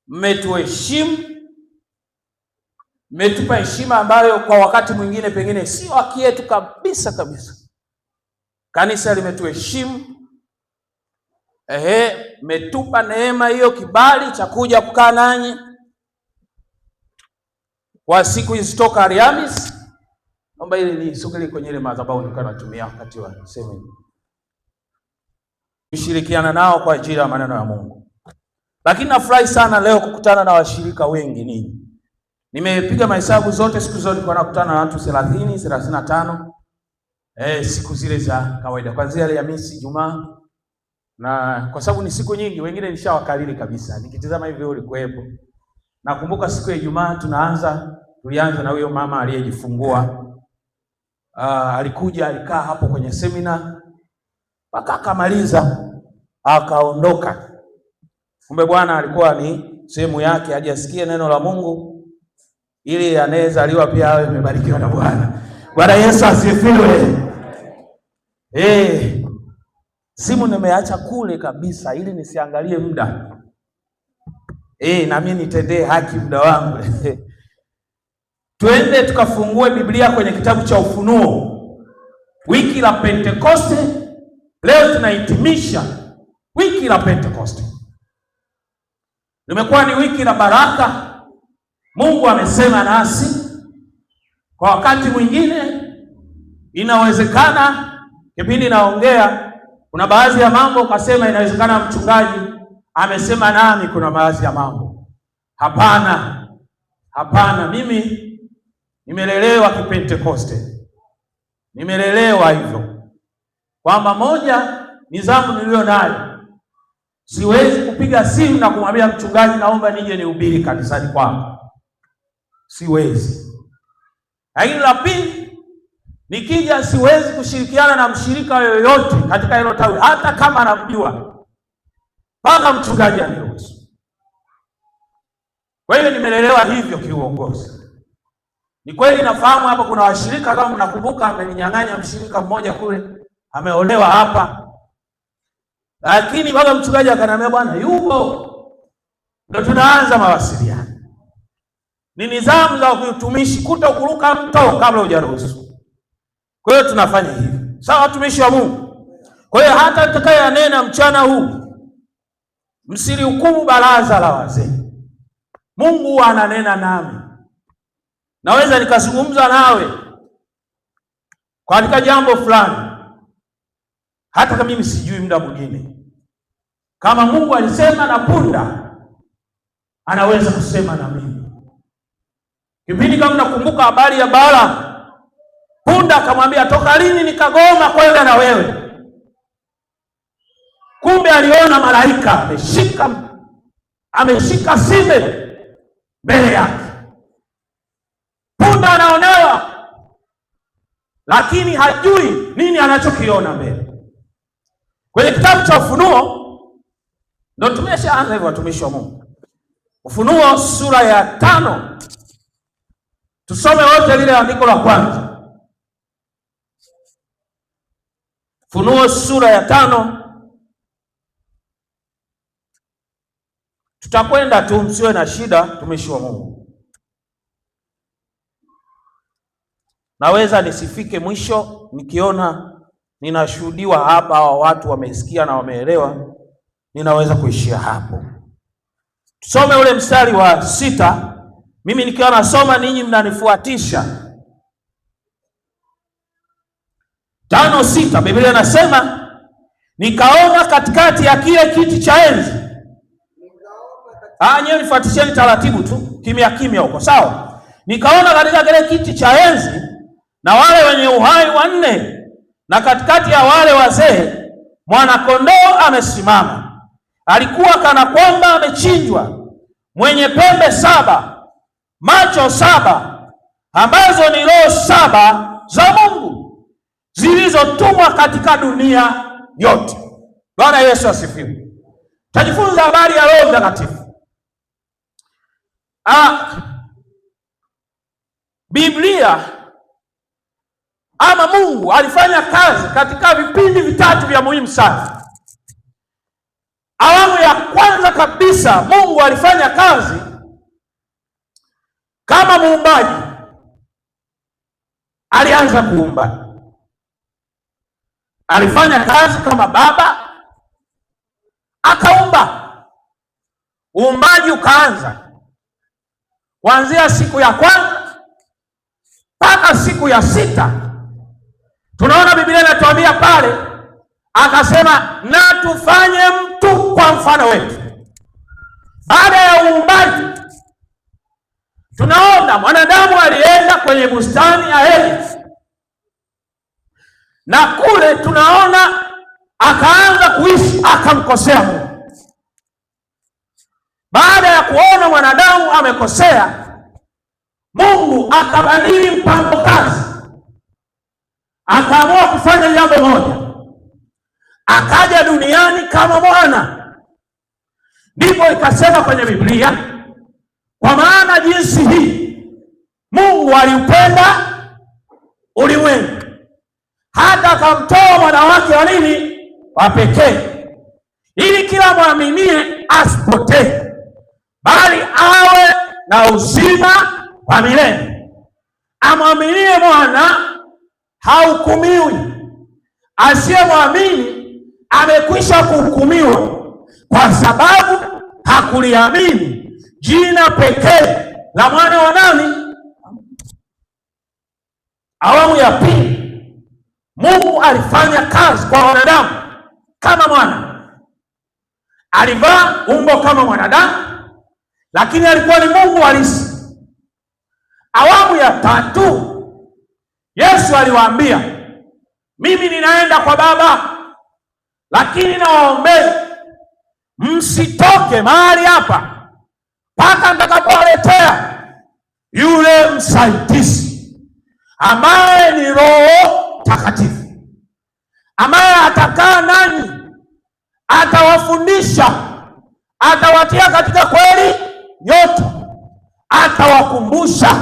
Mmetuheshimu, mmetupa heshima ambayo kwa wakati mwingine pengine sio haki yetu kabisa kabisa. Kanisa limetuheshimu, mmetupa neema hiyo, kibali cha kuja kukaa nanyi kwa siku hizi toka Alhamisi. Naomba ile nisogele kwenye ile madhabahu nilikuwa natumia wakati wa semina, kushirikiana nao kwa ajili ya maneno ya Mungu. Lakini nafurahi sana leo kukutana na washirika wengi ninyi. Nimepiga mahesabu zote, siku zote kwa nakutana na watu 30, 35. Siku zile za kawaida kuanzia Alhamisi, Ijumaa, na kwa sababu ni siku nyingi wengine nishawakalili kabisa. Nikitazama hivi ulikuwepo. Nakumbuka siku ya Ijumaa tulianza na huyo mama aliyejifungua. Alikuja alikaa hapo kwenye semina mpaka akamaliza akaondoka. Kumbe Bwana alikuwa ni sehemu yake aje asikie neno la Mungu ili anayezaliwa pia awe amebarikiwa na Bwana. Bwana Yesu asifiwe. Simu nimeacha kule kabisa ili nisiangalie muda. Na mimi nitendee haki muda wangu. Twende tukafungue Biblia kwenye kitabu cha Ufunuo. Wiki la Pentekoste, leo tunahitimisha wiki la Pentekoste. Limekuwa ni wiki la baraka. Mungu amesema nasi. Kwa wakati mwingine inawezekana kipindi naongea kuna baadhi ya mambo kasema inawezekana mchungaji amesema nami kuna baadhi ya mambo. Hapana, mimi nimelelewa kipentekoste. Nimelelewa hivyo kwamba moja nidhamu niliyo nayo, siwezi kupiga simu na kumwambia mchungaji naomba nije nihubiri kanisani kwangu. Siwezi. Lakini la pili, nikija siwezi kushirikiana na mshirika yoyote katika hilo tawi hata kama anamjua mpaka mchungaji aniruhusu. Kwa hiyo nimelelewa hivyo kiuongozi. Ni kweli nafahamu hapa kuna washirika kama mnakumbuka ameninyang'anya mshirika mmoja kule, ameolewa hapa. Lakini baba mchungaji akaniambia bwana yupo. Ndio tunaanza mawasiliano. Ni nidhamu za utumishi, kutokuruka mto kabla hujaruhusu. Kwa hiyo tunafanya hivi. Sawa watumishi wa Mungu. Kwa hiyo hata nitakayenena mchana huu, msilihukumu baraza la wazee. Mungu ananena nami. Naweza nikazungumza nawe katika jambo fulani hata kama mimi sijui muda mwingine. Kama Mungu alisema na punda, anaweza kusema na mimi. Kipindi kama nakumbuka habari ya Balaam, punda akamwambia toka lini nikagoma kwenda na wewe? Kumbe aliona malaika ameshika simbe mbele yake. Punda anaonewa, lakini hajui nini anachokiona mbele. Kwenye kitabu cha Ufunuo ndio tumeshaanza hivyo watumishi wa Mungu. Ufunuo sura ya 5. Tusome wote lile andiko la kwanza. Ufunuo sura ya 5. Tutakwenda tu, msiwe na shida tumishi wa Mungu. Naweza nisifike mwisho, nikiona ninashuhudiwa hapa wa watu wamesikia na wameelewa, ninaweza kuishia hapo. Tusome ule mstari wa 6. Mimi nikiwa nasoma ninyi mnanifuatisha. 5:6 Biblia inasema nikaona katikati ya kile kiti cha enzi. Nyewe nifuatisheni taratibu tu, kimya huko, sawa? Nikaona katika kile kiti cha enzi na wale wenye uhai 4 na katikati ya wale wazee mwana-kondoo amesimama. Alikuwa kana kwamba amechinjwa, mwenye pembe 7, macho 7, ambazo ni roho 7 za Mungu zilizotumwa katika dunia yote. Bwana Yesu asifiwe. Tajifunza habari ya Roho Mtakatifu. Biblia ama Mungu alifanya kazi katika vipindi vitatu vya muhimu sana. Awamu ya kwanza kabisa, Mungu alifanya kazi kama muumbaji. Alianza kuumba. Alifanya kazi kama baba, akaumba. Uumbaji ukaanza kuanzia siku ya kwanza mpaka siku ya sita. Tunaona Biblia inatuambia pale, akasema na tufanye mtu kwa mfano wetu. Baada ya uumbaji, tunaona mwanadamu alienda kwenye bustani ya Edeni, na kule tunaona akaanza kuishi, akamkosea Mungu. Baada ya kuona mwanadamu amekosea, Mungu akabadili mpango kazi, akaamua kufanya jambo moja, akaja duniani kama mwana. Ndipo ikasema kwenye Biblia, kwa maana jinsi hii Mungu aliupenda ulimwengu hata akamtoa mwana wake wa nini? Wa pekee, ili kila mwaminie asipotee, bali awe na uzima wa milele. Amwaminie mwana hahukumiwi, asiyemwamini amekwisha kuhukumiwa, kwa sababu hakuliamini jina pekee la mwana wa nani? Awamu ya pili, Mungu alifanya kazi kwa wanadamu kama mwana. Alivaa umbo kama mwanadamu, lakini alikuwa ni Mungu halisi. Awamu ya tatu, Yesu aliwaambia, mimi ninaenda kwa Baba, lakini nawaombeni msitoke mahali hapa mpaka nitakapowaletea yule msaidizi, ambaye ni Roho Takatifu, ambaye atakaa nanyi, atawafundisha, atawatia katika kweli yote, atawakumbusha,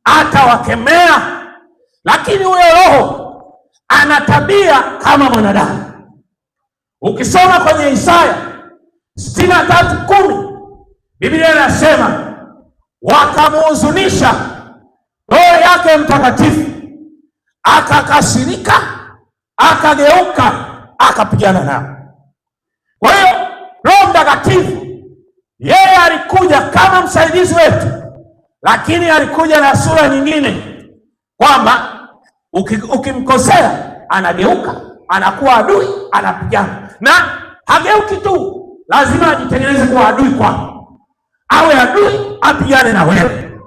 atawakemea. Lakini huyo Roho ana tabia kama mwanadamu. Ukisoma kwenye Isaya 63:10, Biblia inasema wakamhuzunisha Roho yake Mtakatifu, akakasirika, akageuka, akapigana nao. Kwa hiyo Roho Mtakatifu yeye alikuja kama msaidizi wetu, lakini alikuja na sura nyingine, kwamba ukimkosea anageuka, anakuwa adui, anapigana. Na hageuki tu, lazima ajitengeneze kuwa adui kwako, awe adui, apigane na wewe.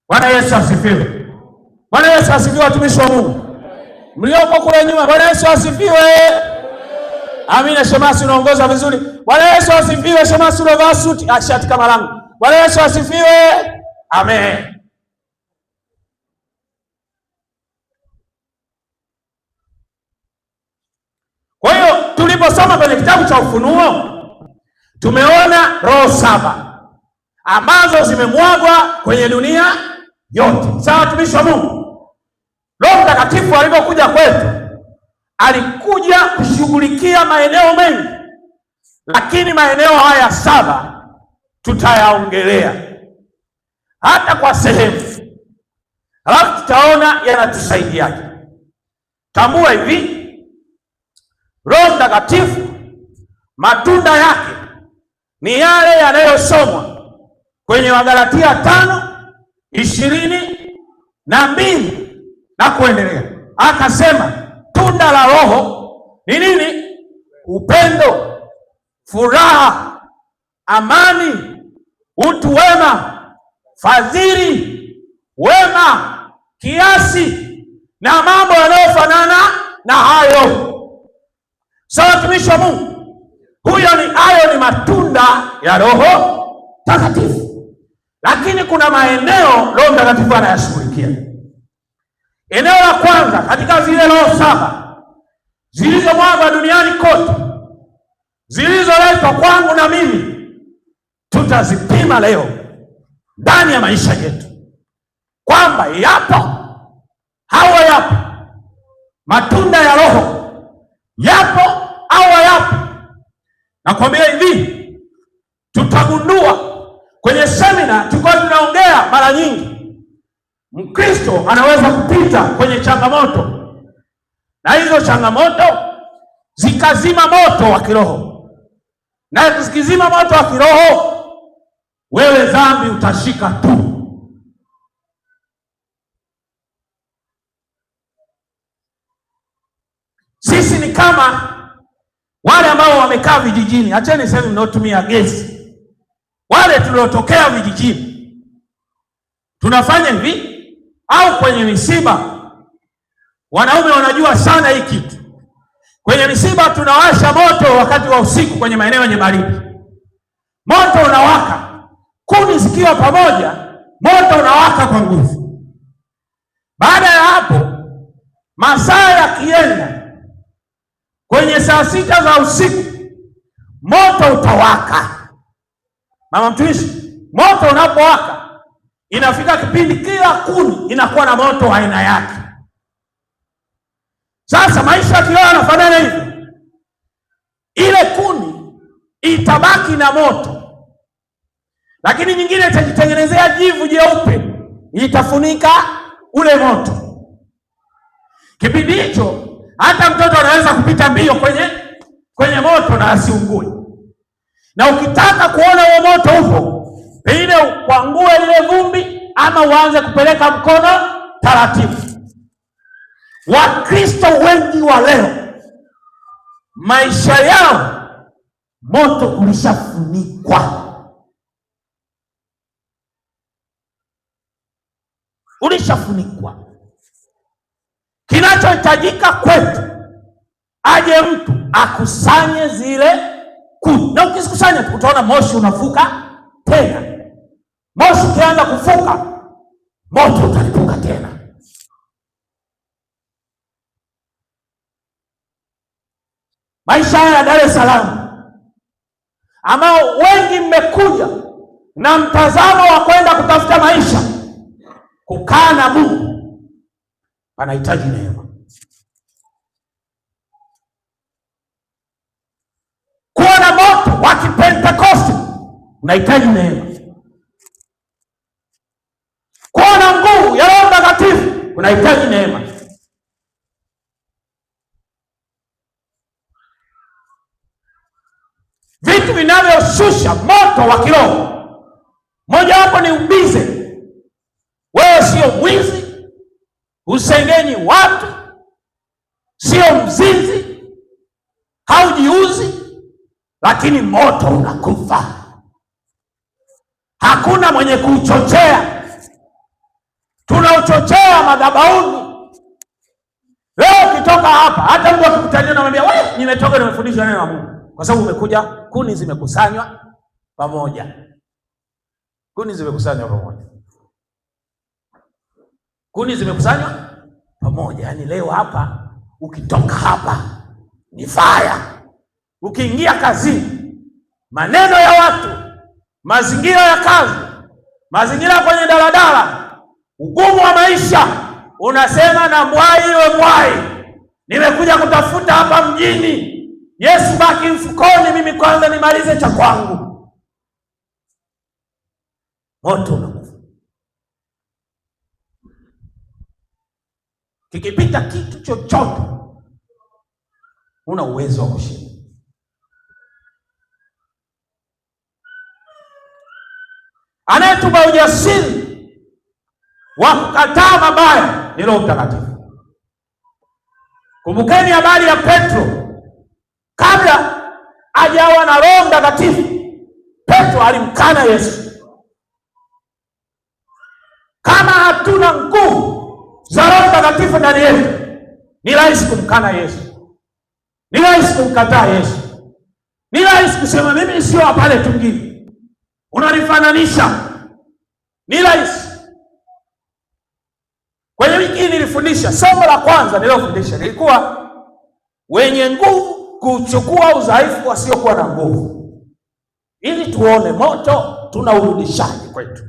Bwana Yesu asifiwe. Bwana Yesu asifiwe, watumishi wa Mungu mlioko kule nyuma. Bwana Yesu asifiwe. Amina. Shemasi, unaongoza vizuri. Bwana Yesu asifiwe. Shemasi, unavaa suti, shati kama langu. Bwana Yesu asifiwe. Amen. Kwa hiyo tuliposoma kwenye kitabu cha Ufunuo, tumeona roho 7 ambazo zimemwagwa kwenye dunia yote. Sawa, watumishi wa Mungu? Roho Mtakatifu alipokuja kwetu, alikuja kushughulikia maeneo mengi, lakini maeneo haya 7 tutayaongelea hata kwa sehemu, halafu tutaona yanatusaidiaje. Tambua hivi, Roho Mtakatifu matunda yake ni yale yanayosomwa kwenye Wagalatia 5:22 na kuendelea. Akasema tunda la Roho ni nini? Upendo, furaha, amani, utu wema, fadhili, wema, kiasi na mambo yanayofanana na hayo. Sawa, watumishi wa Mungu, hayo ni matunda ya Roho Takatifu. Lakini kuna maeneo Roho Mtakatifu anayashughulikia. Eneo la kwanza, katika zile roho 7 zilizomwagwa duniani kote, zilizoletwa kwangu na mimi, tutazipima leo ndani ya maisha yetu, kwamba yapo hawa yapo matunda ya Roho, yapo hawa yapo. Nakwambia hivi, tutagundua kwenye semina tulikuwa tunaongea mara nyingi, Mkristo anaweza kupita kwenye changamoto, na hizo changamoto zikazima moto wa kiroho, na zikizima moto wa kiroho, wewe dhambi utashika tu. Sisi ni kama wale ambao wamekaa vijijini, acheni sasa mnaotumia gesi, wale tuliotokea vijijini tunafanya hivi, au kwenye misiba, wanaume wanajua sana hii kitu. Kwenye misiba tunawasha moto wakati wa usiku kwenye maeneo yenye baridi, moto unawaka, kuni zikiwa pamoja, moto unawaka kwa nguvu. Baada ya hapo, masaa yakienda, kwenye saa 6 za usiku moto utawaka. Mama mtumishi, moto unapowaka inafika kipindi kila kuni inakuwa na moto wa aina yake. Sasa maisha ya kiroho yanafanana hivyo. Ile kuni itabaki na moto, lakini nyingine itajitengenezea jivu jeupe, itafunika ule moto. Kipindi hicho hata mtoto anaweza kupita mbio kwenye moto na asiungue. Na ukitaka kuona huo moto upo, pengine ukwangue ile vumbi ama uanze kupeleka mkono taratibu. Wakristo wengi wa leo, maisha yao moto ulishafunikwa. Ulishafunikwa. Kinachohitajika kwetu, aje mtu akusanye zile kuni, na ukizikusanya utaona moshi unafuka tena. Moshi ukianza kufuka, moto utalipuka tena. Maisha haya ya Dar es Salaam, ambao wengi mmekuja na mtazamo wa kwenda kutafuta maisha, kukaa na Mungu, panahitaji neema. Kuwa na moto wa Kipentekoste unahitaji neema. Kuwa na nguvu ya Roho Mtakatifu unahitaji neema. Vitu vinavyoshusha moto wa kiroho, moja wapo ni ubize. Wewe sio mwizi, usengenyi watu, sio mzinzi, haujiuzi, lakini moto unakufa. Hakuna mwenye kuuchochea. Tunauchochea madhabahuni. Leo ukitoka hapa, hata mtu akikutania unamwambia, wewe nimetoka nimefundishwa neno la Mungu, kwa sababu umekuja, kuni zimekusanywa pamoja. Kuni zimekusanywa pamoja. Kuni zimekusanywa pamoja. Yaani leo hapa, ukitoka hapa ni fire. Ukiingia kazini, maneno ya watu, mazingira ya kazi, mazingira kwenye daladala, ugumu wa maisha, unasema na mbwai iwe mbwai, nimekuja kutafuta hapa mjini, Yesu baki mfukoni, mimi kwanza nimalize cha kwangu. Moto unakufa. Kikipita kitu chochote, una uwezo wa kushinda. Anayetupa ujasiri wa kukataa mabaya ni Roho Mtakatifu. Kumbukeni habari ya Petro. Kabla hajawa na Roho Mtakatifu, Petro alimkana Yesu. Kama hatuna nguvu za Roho Mtakatifu ndani yetu, ni rahisi kumkana Yesu, ni rahisi kumkataa Yesu, ni rahisi kusema mimi sio pale tungine, unanifananisha, ni rahisi. Kwenye wiki hii nilifundisha, somo la kwanza nililofundisha nilikuwa wenye nguvu kuchukua udhaifu wasiokuwa na nguvu, ili tuone moto tunaurudishaje kwetu.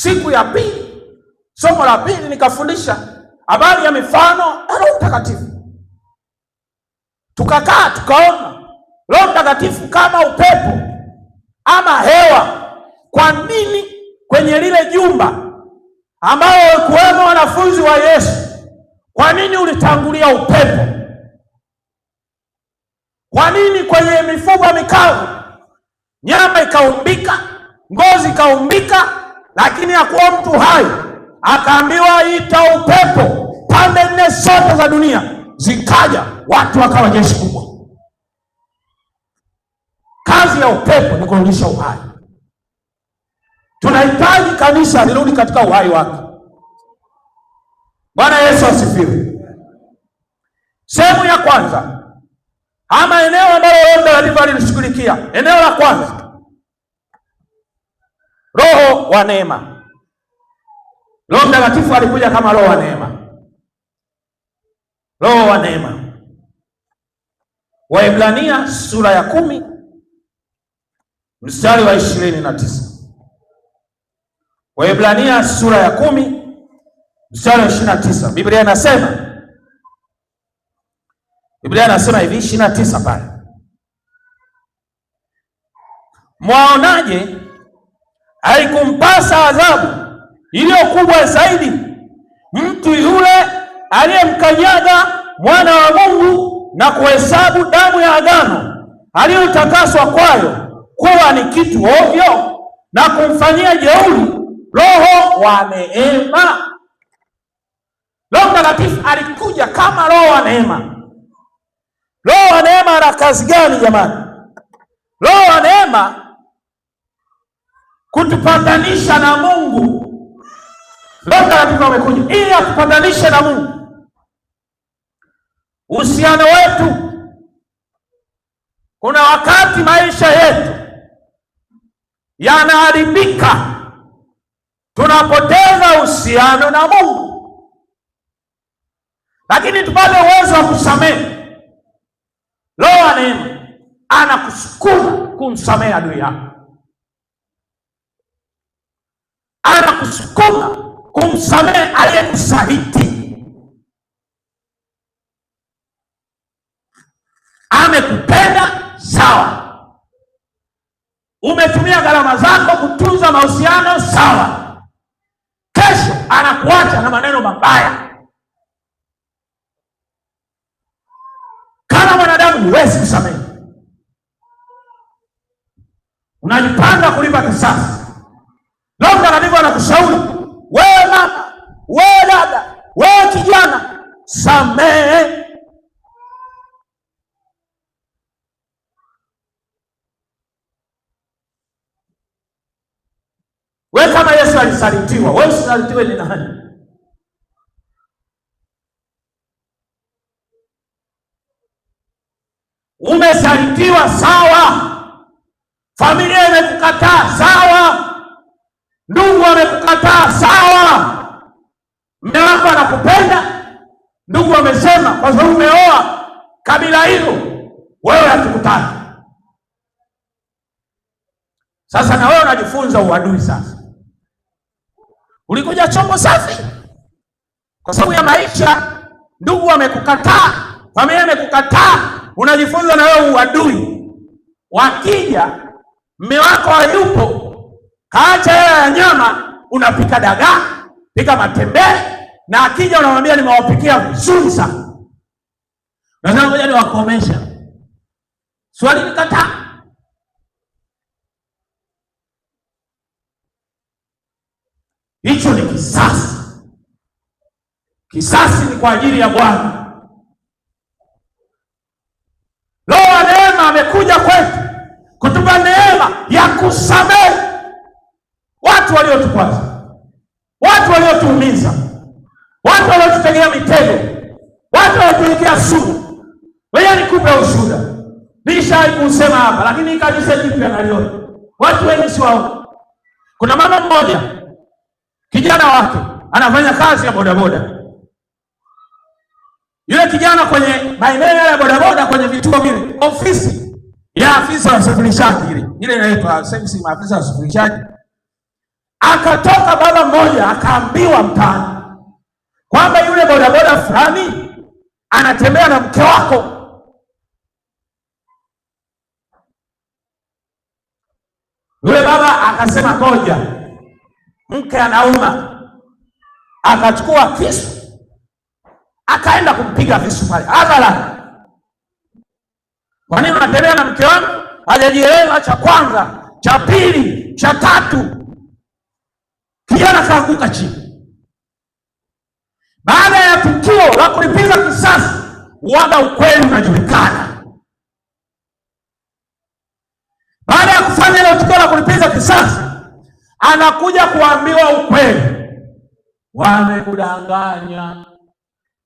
Siku ya pili, somo la pili, nikafundisha habari ya mifano ya Roho Mtakatifu. Tukakaa tukaona Roho Mtakatifu kama upepo ama hewa. Kwa nini kwenye lile jumba ambao walikuwemo wanafunzi wa Yesu, kwa nini ulitangulia upepo? Kwa nini kwenye mifupa mikavu nyama ikaumbika, ngozi ikaumbika, lakini hakuwa mtu hai? Akaambiwa ita upepo, pande nne zote za dunia zikaja, watu wakawa jeshi kubwa. Kazi ya upepo ni kurudisha uhai. Tunahitaji kanisa lirudi katika uhai wake. Bwana Yesu asifiwe. Sehemu ya kwanza, ama eneo ambalo Roho Mtakatifu alilishughulikia, eneo la kwanza, Roho wa neema. Roho Mtakatifu alikuja kama Roho wa neema. Roho wa neema. Waebrania sura ya 10 mstari wa 29. Waebrania sura ya 10 mstari wa 29. Biblia inasema hivi 29 pale. Mwaonaje haikumpasa adhabu iliyo kubwa zaidi mtu yule aliyemkanyaga mwana wa Mungu na kuhesabu damu ya agano aliyotakaswa kwayo kuwa ni kitu ovyo na kumfanyia jeuri Roho wa neema. Roho Mtakatifu alikuja kama Roho wa neema. Roho wa neema ana kazi gani jamani? Roho wa neema kutupatanisha na Mungu. Roho Mtakatifu amekuja ili atupatanishe na Mungu. Uhusiano wetu, kuna wakati maisha yetu yanaharibika, tunapoteza uhusiano na Mungu, lakini tupate uwezo wa kusamehe. Roho wa neema anakusukuma kumsamehe adui yako, anakusukuma kumsamehe aliyekusaliti. Amekupenda sawa, umetumia gharama zako kutunza mahusiano sawa, kesho anakuacha na maneno mabaya. Kama mwanadamu huwezi kusamehe, unajipanga kulipa kisasi. Roho Mtakatifu anakushauri wewe mama, wewe dada, wewe kijana, samehe. Wewe kama Yesu alisalitiwa, wewe usisalitiwe ni nani? Umesalitiwa sawa, familia imekukataa sawa, ndugu amekukataa sawa, mume wako anakupenda, ndugu amesema kwa sababu umeoa kabila hilo wewe hatukutaki. Sasa na wewe unajifunza uadui. Sasa ulikuja chombo safi kwa sababu ya maisha, ndugu amekukataa, familia imekukataa, unajifunza na wewe uadui. Wakija mume wako hayupo, kaacha hela ya nyama, unapika dagaa, pika matembele, na akija unamwambia nimewapikia vizuri sana. Nasema ngoja niwakomesha. Swali nikataa. Hicho ni kisasi. Kisasi ni kwa ajili ya Bwana. Roho wa neema amekuja kwetu kutupa neema ya kusamehe watu waliotukwaza, watu waliotuumiza, watu waliotutegea mitego, watu waliotuwekea sumu. Wewe nikupe ushuhuda. Nishawahi kusema hapa, lakini kanisa jipya naliona. Watu wengi si wao. Kuna mama mmoja, kijana wake anafanya kazi ya bodaboda. Yule kijana kwenye maeneo ya bodaboda, kwenye vituo vile, ofisi ya afisa wa usafirishaji ile inaitwa service, maafisa wa usafirishaji, Akatoka baba mmoja akaambiwa mtaani kwamba yule bodaboda fulani anatembea na mke wako. Yule baba akasema ngoja, mke anauma. Akachukua kisu akaenda kumpiga visu pale hadharani. Kwa nini unatembea na mke wangu? Hajajielewa cha kwanza, cha pili, cha tatu. Kijana kaanguka chini. Baada ya tukio la kulipiza kisasi, uwaga ukweli unajulikana. Baada ya kufanya ile tukio la kulipiza kisasi, anakuja kuambiwa ukweli, wamekudanganya,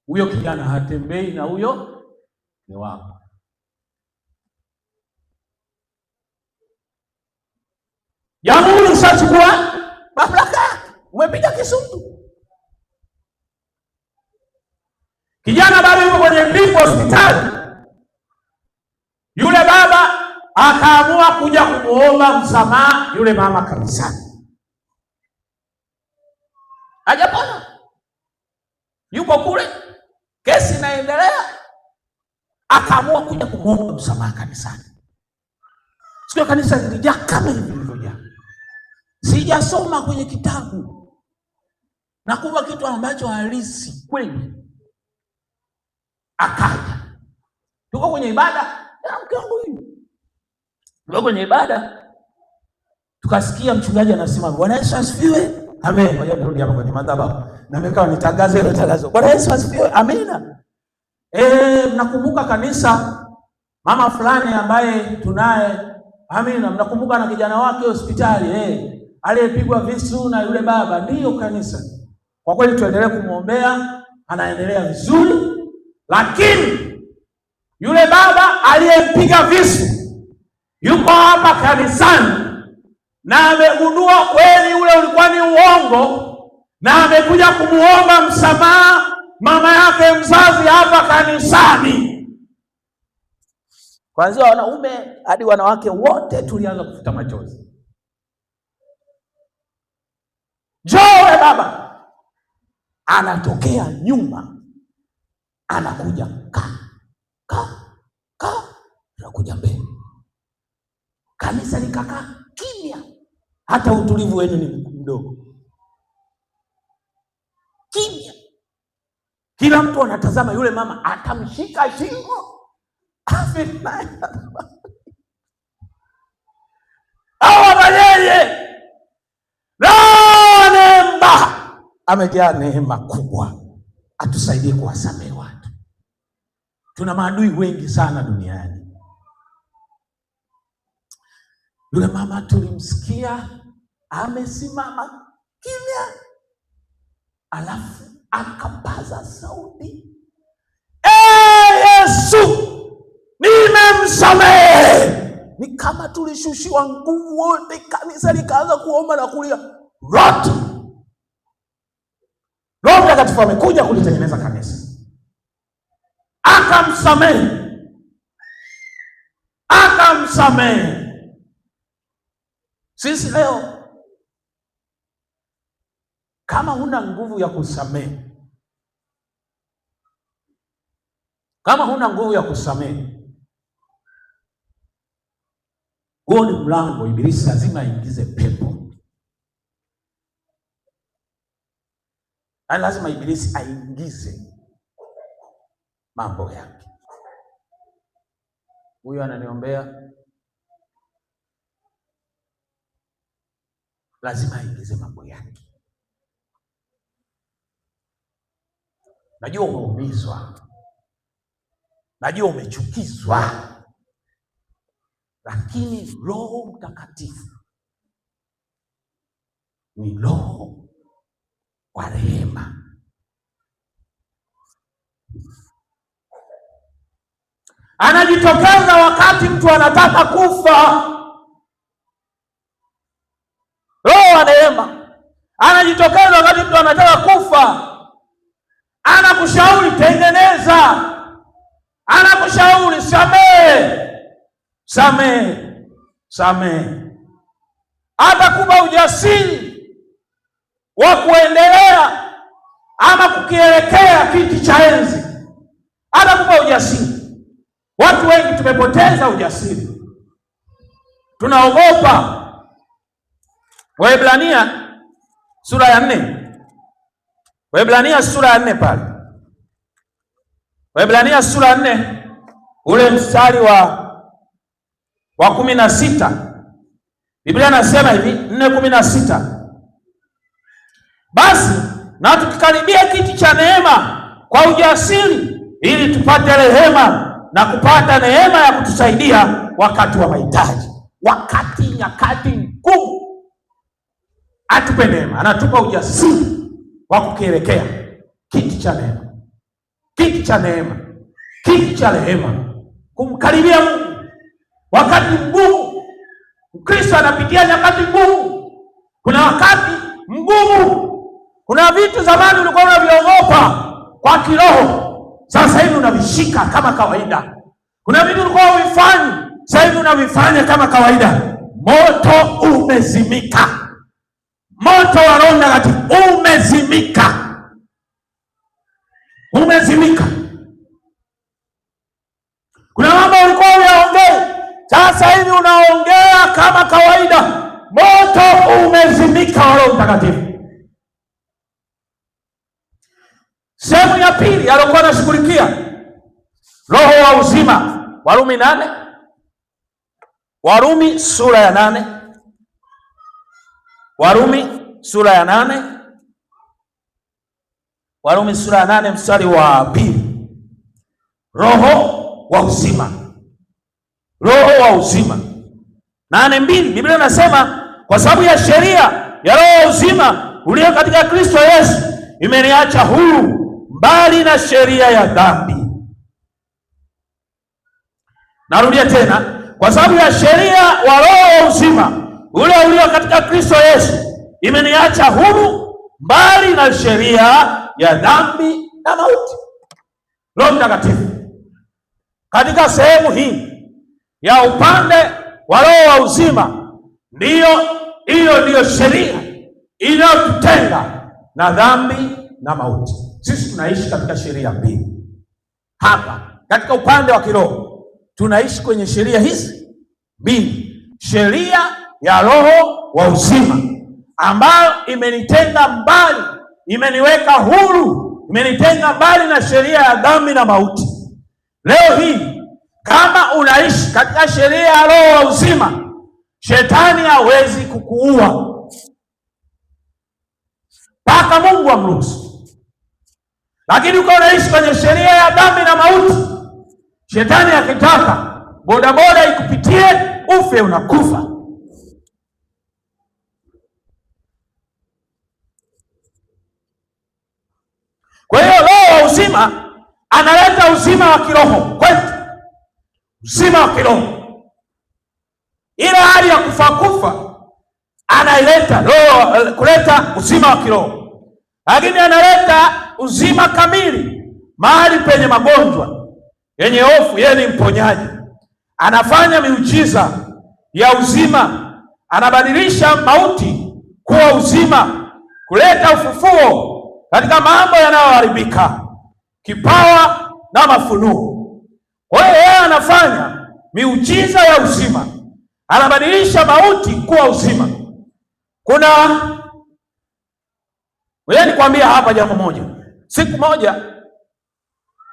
huyo kijana hatembei na huyo ni wako. Jamhuri usachukua mamlaka, umepiga kisutu. Kijana bado yuko kwenye ndipo hospitali. Yule baba akaamua kuja kumuomba msamaha yule mama kanisani. Hajapona, yuko kule, kesi inaendelea. Akaamua kuja kumuomba msamaha kanisani. Siku kanisa lilijaa kama hivi lilivyojaa. Sijasoma kwenye kitabu na kuwa kitu ambacho halisi kweli. Akaja, tuko kwenye ibada ya mke wangu huyu, tuko kwenye ibada, tukasikia mchungaji anasema Bwana Yesu asifiwe. Amen. Ngoja nirudi hapa kwenye madhabahu na mekao nitangaze ile tangazo. Bwana Yesu asifiwe. Amina. Mnakumbuka kanisa mama fulani ambaye tunaye, amina, mnakumbuka na kijana wake hospitali aliyepigwa visu na yule baba? Ndiyo kanisa. Kwa kweli tuendelee kumwombea, anaendelea vizuri. Lakini yule baba aliyempiga visu yuko hapa kanisani na amegundua kweli ule ulikuwa ni uongo, na amekuja kumuomba msamaha mama yake mzazi hapa kanisani. Kuanzia wanaume hadi wanawake wote tulianza kufuta machozi. Joe baba anatokea nyuma, anakuja anakuja mbele. Kanisa likakaa kimya, hata utulivu wenu ni mdogo. Kimya, kila mtu anatazama yule mama, atamshika shingo yeye neema, amejaa neema kubwa. Atusaidie kuwasamehe watu. Tuna maadui wengi sana duniani. Yule mama tulimsikia amesimama kimya, alafu akapaza sauti, Yesu nimemsamehe. Ni kama tulishushiwa nguvu wote, kanisa likaanza kuomba na kulia rote. Roho Mtakatifu amekuja kulitengeneza kanisa, akamsamehe. Sisi leo kama huna nguvu ya kusamehe, huo ni mlango Ibilisi lazima aingize pepo. Lazima Ibilisi aingize mambo yake. Huyu ananiombea, lazima aingize mambo yake. Najua umeumizwa, najua umechukizwa, lakini Roho Mtakatifu ni Roho wa rehema. Anajitokeza wakati mtu anataka kufa. Roho wa rehema anajitokeza wakati mtu anataka kufa. Anakushauri tengeneza, anakushauri samehe. Atakupa ujasiri wa kuendelea ama kukielekea kiti cha enzi. Atakupa ujasiri. Watu wengi tumepoteza ujasiri, tunaogopa. Waebrania sura ya 4, Waebrania sura ya 4 pale, Waebrania sura ya 4 ule mstari wa 16, Biblia nasema hivi, 4:16, basi na tukikaribia kiti cha neema kwa ujasiri, ili tupate rehema na kupata neema ya kutusaidia wakati wa mahitaji. Wakati nyakati ngumu, atupe neema, anatupa ujasiri wa kukielekea kiti cha neema, kiti cha neema, kiti cha rehema, kumkaribia Mungu wakati mgumu. Kristo anapitia nyakati ngumu. Kuna wakati mgumu. Kuna vitu zamani ulikuwa unaviogopa kwa kiroho, sasa hivi unavishika kama kawaida. Kuna vitu ulikuwa uvifanyi, sasa hivi unavifanya kama kawaida. Moto umezimika. Moto wa Roho Mtakatifu umezimika. Umezimika. Kuna mambo ulikuwa unaongea, sasa hivi unaongea kama kawaida. Moto umezimika wa Roho Mtakatifu. Sehemu ya pili alikuwa anashughulikia roho wa uzima, Warumi 8, Warumi sura ya 8, Warumi sura ya 8, Warumi sura ya 8 mstari wa 2. Roho wa uzima, roho wa uzima 8:2, Biblia inasema kwa sababu ya sheria ya roho wa uzima ulio katika Kristo Yesu imeniacha huru mbali na sheria ya dhambi. Narudia tena, kwa sababu ya sheria wa roho wa uzima ule ulio katika Kristo Yesu imeniacha huru mbali na sheria ya dhambi na mauti. Roho Mtakatifu katika sehemu hii ya upande wa roho wa uzima, ndiyo sheria inayotutenga na dhambi na mauti. Sisi tunaishi katika sheria mbili hapa. Katika upande wa kiroho tunaishi kwenye sheria hizi mbili, sheria ya roho wa uzima ambayo imenitenga mbali, imeniweka huru, imenitenga mbali na sheria ya dhambi na mauti. Leo hii kama unaishi katika sheria ya roho wa uzima, shetani hawezi kukuua mpaka Mungu amruhusu. Lakini uko unaishi kwenye sheria ya dhambi na mauti, shetani akitaka bodaboda ikupitie ufe, unakufa. Kwa hiyo roho wa uzima analeta uzima wa kiroho kwetu, uzima wa kiroho. Ile hali ya kufa anaileta roho, kuleta uzima wa kiroho. Lakini analeta uzima kamili mahali penye magonjwa yenye hofu. Yeye ni mponyaji, anafanya miujiza ya uzima, anabadilisha mauti kuwa uzima, kuleta ufufuo katika mambo yanayoharibika, kipawa na mafunuo. Kwa hiyo yeye anafanya miujiza ya uzima, anabadilisha mauti kuwa uzima. Wewe nikwambia hapa jambo moja. Siku moja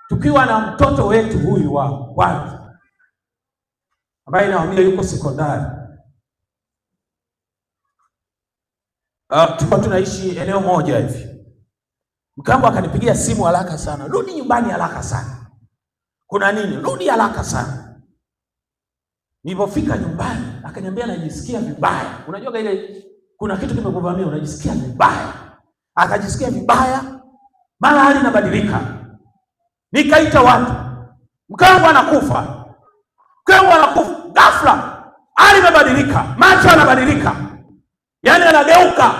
tukiwa na mtoto wetu huyu wa kwanza ambaye naambia yuko sekondari, tulikuwa tunaishi eneo moja hivi. Mkambo akanipigia simu haraka sana, rudi nyumbani haraka sana. Kuna nini? Rudi haraka sana. Nilipofika nyumbani akaniambia najisikia vibaya. Unajua ile kuna kitu kimekuvamia, unajisikia vibaya. Akajisikia vibaya, mara hali inabadilika. Nikaita watu, mkambo anakufa, ghafla hali imebadilika, macho yanabadilika, yaani anageuka.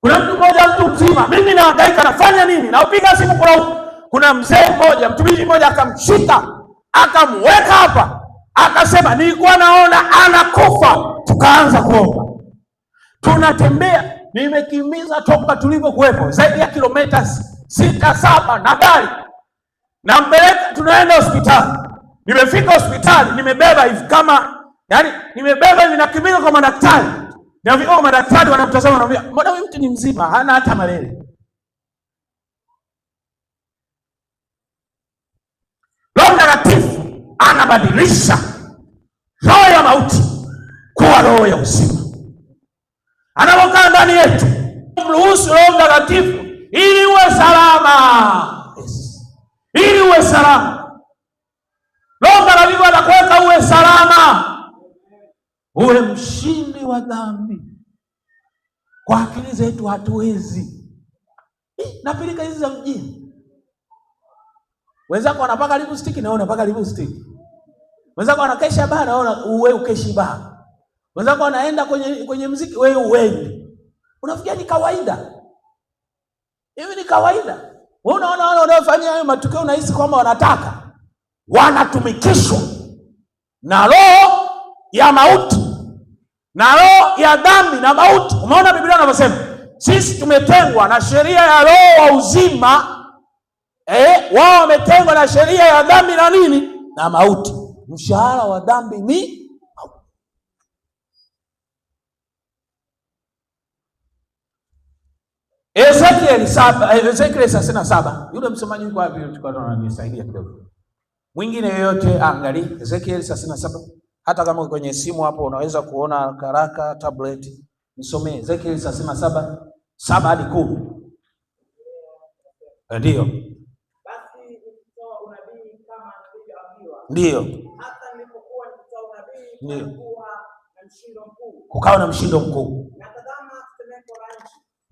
Kuna mtu mmoja, mtu mzima, mimi nahangaika nafanya nini? Naupiga simu kuna mzee mmoja, mtumishi mmoja akamshika, akamweka hapa, akasema nilikuwa naona anakufa. Tukaanza kuomba, tunatembea nimekimbiza toka tulipokuwepo zaidi ya kilomita 6-7 na gari, nampeleka, tunaenda hospitali. Nimefika hospitali, nimebeba hivi kama, yani nimebeba hivi, nakimbiza kwa madaktari. Nafika kwa madaktari, wanamtazama, wanamwambia, mbona huyu mtu ni mzima, hana hata malaria. Roho Mtakatifu anabadilisha roho ya mauti kuwa roho ya uzima. Anapokaa ndani yetu, mruhusu Roho Mtakatifu ili uwe salama. Yes. Ili uwe salama. Roho Mtakatifu anakuweka uwe salama, uwe mshindi wa dhambi. Kwa akili zetu hatuwezi. Na pilika hizi za mjini, wenzako wanapaka lipstick na wewe unapaka lipstick. Wenzako wanakesha baa na wewe ukeshi baa. Wenzako wanaenda kwenye muziki, wewe uendi. Unafikia ni kawaida. Hivi ni kawaida. Wewe unaona wale wanaofanya hayo matukio, unahisi kwamba wanataka, wanatumikishwa na roho ya mauti na roho ya dhambi na mauti. Umeona Biblia inavyosema sisi tumetengwa na sheria ya roho wa uzima, wao wametengwa na sheria ya dhambi na nini? Na mauti. Mshahara wa dhambi ni mauti. Ezekiel 37. Yule msomaji yuko wapi? Tukanisaidia kidogo. Mwingine yoyote angalia Ezekiel 37. Hata kama kwenye simu hapo unaweza kuona karaka tablet. Nisomee Ezekiel 37 7 hadi 10. Ndio. Basi nikitoa unabii kama nilivyoambiwa. Ndio. Hata nilipokuwa nikitoa unabii kulikuwa na mshindo mkuu. Kukawa na mshindo mkuu. Na tazama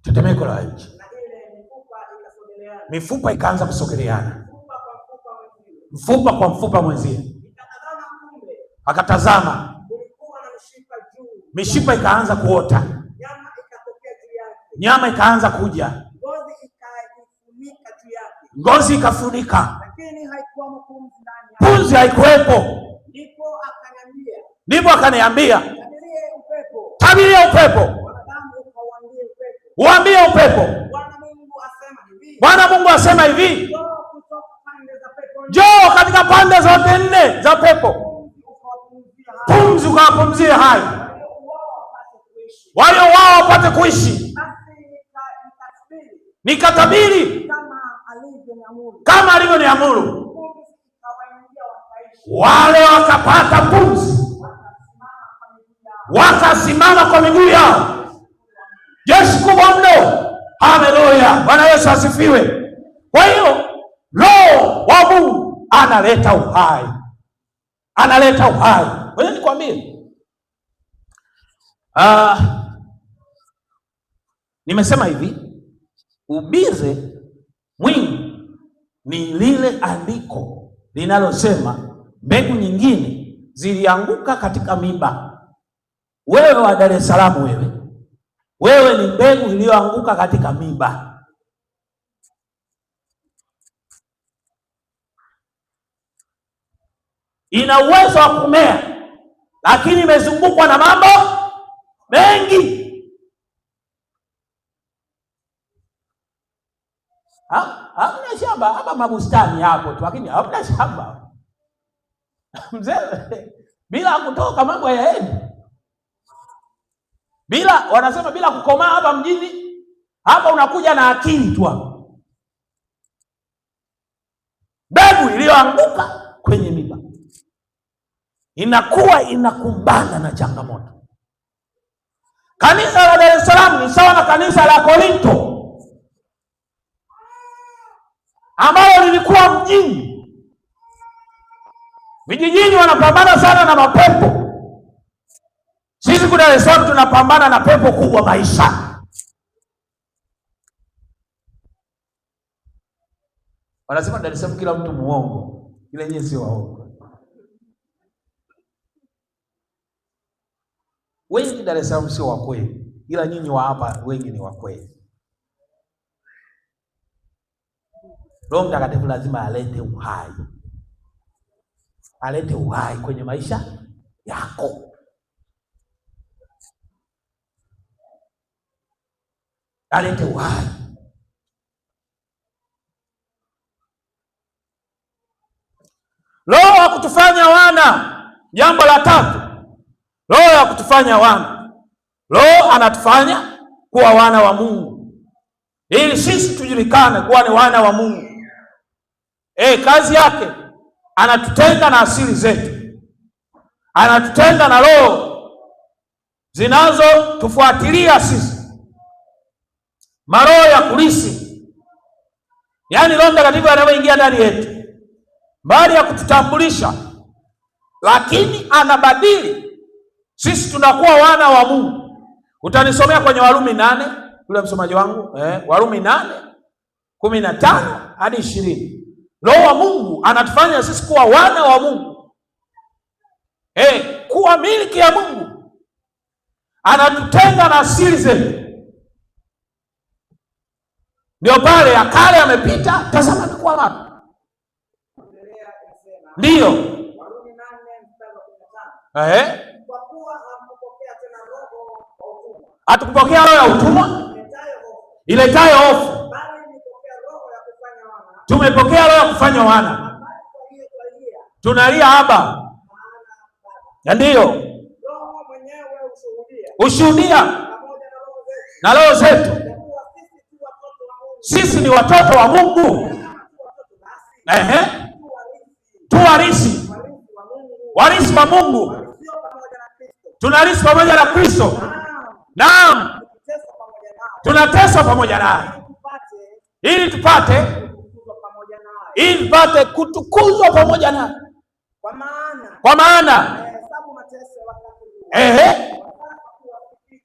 tetemeko la nchi. Na ile mifupa ikaanza kusogeleana. Mfupa kwa mfupa mwenzie. Akatazama. Mishipa ikaanza kuota. Nyama ikaanza kuja. Ngozi ikafunika. Pumzi haikuwepo. Ndipo akaniambia, tabiria upepo. Uambie upepo. Bwana Mungu asema hivi, njoo katika pande zote 4 za pepo, pumzi ukawapumzie hai, wale wao wapate kuishi. Nikatabiri kama alivyoniamuru, wale wakapata pumzi, wakasimama kwa miguu yao. Jeshi kubwa mno. Haleluya, Bwana Yesu asifiwe. Kwa hiyo Roho wa Mungu analeta uhai, analeta uhai. Wewe nikwambie, nimesema hivi, ubize mwingi ni lile andiko linalosema mbegu nyingine zilianguka katika miba. Wewe wa Dar es Salaam, wewe ni mbegu iliyoanguka katika miba. Ina uwezo wa kumea, lakini imezungukwa na mambo mengi. Hamna shamba hapa, mabustani hapo tu, lakini hamna shamba. Mzee, bila kutoka mambo hayaendi. Bila, wanasema bila kukomaa hapa mjini. Hapa unakuja na akili tu hapo. Mbegu iliyoanguka kwenye miba inakuwa inakumbana na changamoto. Kanisa la Dar es Salaam ni sawa na kanisa la Korinto ambalo lilikuwa mjini. Vijijini wanapambana sana na mapepo. Sisi kwa Dar es Salaam tunapambana na pepo kubwa, maisha. Wanasema Dar es Salaam kila mtu muongo, ila yeye sio waongo. Wengi Dar es Salaam sio wa kweli, ila nyinyi wa hapa wengi ni wa kweli. Roho Mtakatifu lazima alete uhai, alete uhai kwenye maisha yako. alete uhai. Roho ya kutufanya wana. Jambo la tatu, roho ya kutufanya wana. Roho anatufanya kuwa wana wa Mungu ili sisi tujulikane kuwa ni wana wa Mungu. Kazi yake anatutenga na asili zetu, anatutenga na roho zinazotufuatilia sisi, maroho ya kulisi. Yaani Roho Mtakatifu anapoingia ndani yetu, mbali ya kututambulisha, lakini anabadili sisi, tunakuwa wana wa Mungu. Utanisomea kwenye Warumi 8, yule msomaji wangu, Warumi 8:15 hadi 20. Roho wa Mungu anatufanya sisi kuwa wana wa Mungu, kuwa miliki ya Mungu. Anatutenga na asili zetu. Ndio pale ya kale yamepita, tazama ni kwa wapi. Ndio Warumi 8:15. Kwa kuwa hamkupokea tena roho ya utumwa. Hatukupokea roho ya utumwa iletayo hofu, tumepokea roho ya kufanya wana. Tunalia Aba. Ndio Roho mwenyewe ushuhudia na roho zetu sisi ni watoto wa Mungu. Tu warisi wa Mungu. Tunarisi pamoja na Kristo. Naam, tunateswa pamoja naye ili tupate kutukuzwa pamoja naye. Kwa maana